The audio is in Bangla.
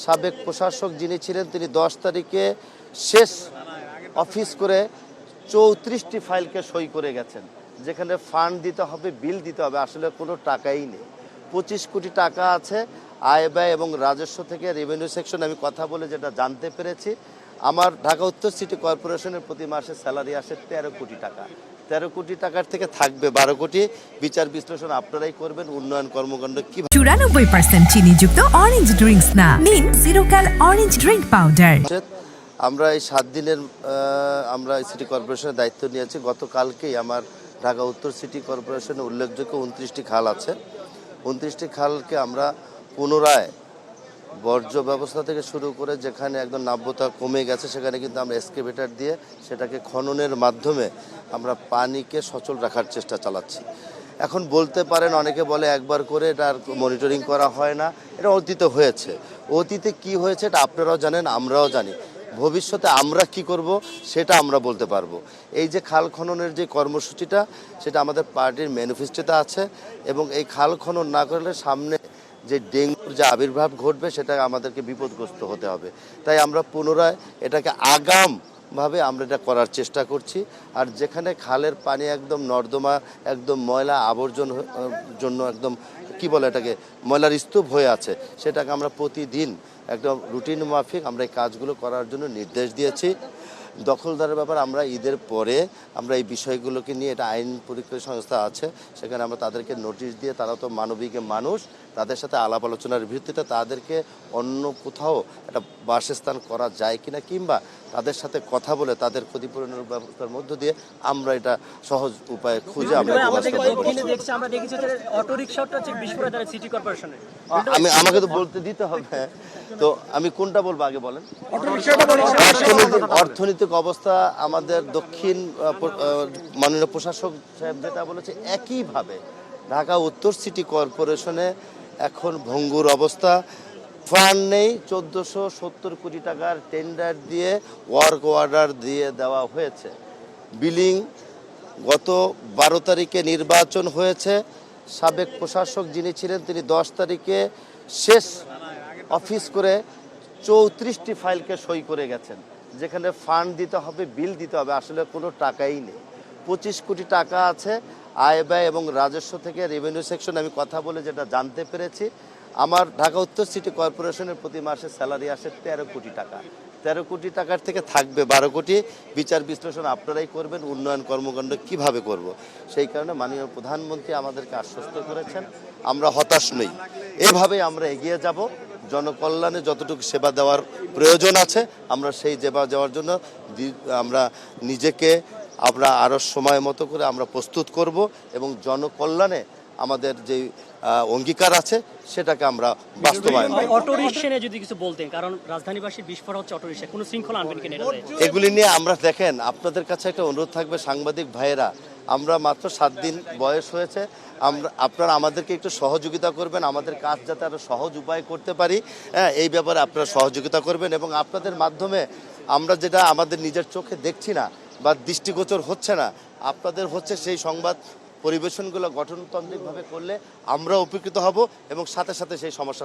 সাবেক প্রশাসক যিনি ছিলেন তিনি 10 তারিখে শেষ অফিস করে 34টি ফাইলকে সই করে গেছেন, যেখানে ফান্ড দিতে হবে, বিল দিতে হবে, আসলে কোনো টাকাই নেই। 25 কোটি টাকা আছে আয় ব্যয় এবং রাজস্ব থেকে, রেভিনিউ সেকশন আমি কথা বলে যেটা জানতে পেরেছি, আমার ঢাকা উত্তর সিটি কর্পোরেশনের প্রতি মাসে স্যালারি আসে 13 কোটি টাকা। 13 কোটি টাকার থেকে থাকবে 12 কোটি। বিচার বিশ্লেষণ আপনারাই করবেন, উন্নয়ন কর্মকাণ্ড কি 94% চিনিযুক্ত অরেঞ্জ ড্রিঙ্কস না, নিন জিরো ক্যাল অরেঞ্জ ড্রিঙ্ক পাউডার। আমরা এই 7 দিনের আমরা সিটি কর্পোরেশনের দায়িত্ব নিয়েছি। গতকালকেই আমার ঢাকা উত্তর সিটি কর্পোরেশনের উল্লেখযোগ্য 29টি খাল আছে। 29টি খালকে আমরা পুনরায় বর্জ্য ব্যবস্থা থেকে শুরু করে যেখানে একদম নাব্যতা কমে গেছে সেখানে কিন্তু আমরা এক্সকেভেটর দিয়ে সেটাকে খননের মাধ্যমে আমরা পানিকে সচল রাখার চেষ্টা চালাচ্ছি। এখন বলতে পারেন, অনেকে বলে একবার করে এটার মনিটরিং করা হয় না, এটা অতীতে হয়েছে। অতীতে কি হয়েছে এটা আপনারাও জানেন, আমরাও জানি। ভবিষ্যতে আমরা কি করব সেটা আমরা বলতে পারবো। এই যে খাল খননের যে কর্মসূচিটা, সেটা আমাদের পার্টির ম্যানিফেস্টোতে আছে এবং এই খাল খনন না করলে সামনে যে ডেঙ্গুর যে আবির্ভাব ঘটবে সেটা আমাদেরকে বিপদগ্রস্ত হতে হবে। তাই আমরা পুনরায় এটাকে আগামভাবে আমরা এটা করার চেষ্টা করছি। আর যেখানে খালের পানি একদম নর্দমা, একদম ময়লা আবর্জনার জন্য একদম কি বলে এটাকে ময়লার স্তূপ হয়ে আছে, সেটাকে আমরা প্রতিদিন একদম রুটিন মাফিক আমরা এই কাজগুলো করার জন্য নির্দেশ দিয়েছি। দখলদারের ব্যাপার আমরা ঈদের পরে আমরা এই বিষয়গুলোকে নিয়ে, এটা আইন পরীক্ষা সংস্থা আছে, সেখানে আমরা তাদেরকে নোটিশ দিয়ে, তারা তো মানবিক মানুষ, তাদের সাথে আলাপ আলোচনার ভিত্তিতে তাদেরকে অন্য কোথাও একটা বাসস্থান করা যায় কিনা, কিংবা তাদের সাথে কথা বলে তাদের ক্ষতিপূরণের ব্যবস্থার মধ্য দিয়ে আমরা এটা সহজ উপায় খুঁজে আমরা আমাকে তো বলতে দিতে হবে। তো আমি কোনটা বলবো আগে বলেন। অর্থনৈতিক অবস্থা আমাদের দক্ষিণ মাননীয় প্রশাসক সাহেব যেটা বলেছে, একইভাবে ঢাকা উত্তর সিটি কর্পোরেশনে এখন ভঙ্গুর অবস্থা। ফান্ড নেই, 1470 কোটি টাকার টেন্ডার দিয়ে ওয়ার্ক অর্ডার দিয়ে দেওয়া হয়েছে। বিলিং গত 12 তারিখে নির্বাচন হয়েছে, সাবেক প্রশাসক যিনি ছিলেন তিনি 10 তারিখে শেষ অফিস করে 34টি ফাইলকে সই করে গেছেন, যেখানে ফান্ড দিতে হবে, বিল দিতে হবে, আসলে কোনো টাকাই নেই। 25 কোটি টাকা আছে আয় ব্যয় এবং রাজস্ব থেকে, রেভিনিউ সেকশন আমি কথা বলে যেটা জানতে পেরেছি, আমার ঢাকা উত্তর সিটি কর্পোরেশনের প্রতি মাসে স্যালারি আসে 13 কোটি টাকা। 13 কোটি টাকার থেকে থাকবে 12 কোটি। বিচার বিশ্লেষণ আপনারাই করবেন, উন্নয়ন কর্মকাণ্ড কিভাবে করব। সেই কারণে মাননীয় প্রধানমন্ত্রী আমাদেরকে আশ্বস্ত করেছেন, আমরা হতাশ নই, এভাবেই আমরা এগিয়ে যাব। জনকল্যাণে যতটুকু সেবা দেওয়ার প্রয়োজন আছে আমরা সেই সেবা দেওয়ার জন্য আমরা নিজেকে আরও সময় মতো করে আমরা প্রস্তুত করব এবং জনকল্যাণে আমাদের যে অঙ্গীকার আছে সেটাকে আমরা বাস্তবায়ন করব। অটোরিকশা যদি কিছু বলতেন, কারণ রাজধানীবাসীর বিস্ফোরণ হচ্ছে অটোরিকশা, কোনো শৃঙ্খলা আনবেন কিনা এগুলি নিয়ে আমরা দেখেন, আপনাদের কাছে একটা অনুরোধ থাকবে, সাংবাদিক ভাইয়েরা, আমরা মাত্র 7 দিন বয়স হয়েছে, আপনারা আমাদেরকে একটু সহযোগিতা করবেন, আমাদের কাজ যাতে আরও সহজ উপায় করতে পারি, হ্যাঁ, এই ব্যাপারে আপনারা সহযোগিতা করবেন এবং আপনাদের মাধ্যমে আমরা যেটা আমাদের নিজের চোখে দেখছি না বা দৃষ্টিগোচর হচ্ছে না, আপনাদের হচ্ছে সেই সংবাদ পরিবেশনগুলো গঠনতান্ত্রিকভাবে করলে আমরা উপকৃত হব এবং সাথে সাথে সেই সমস্যা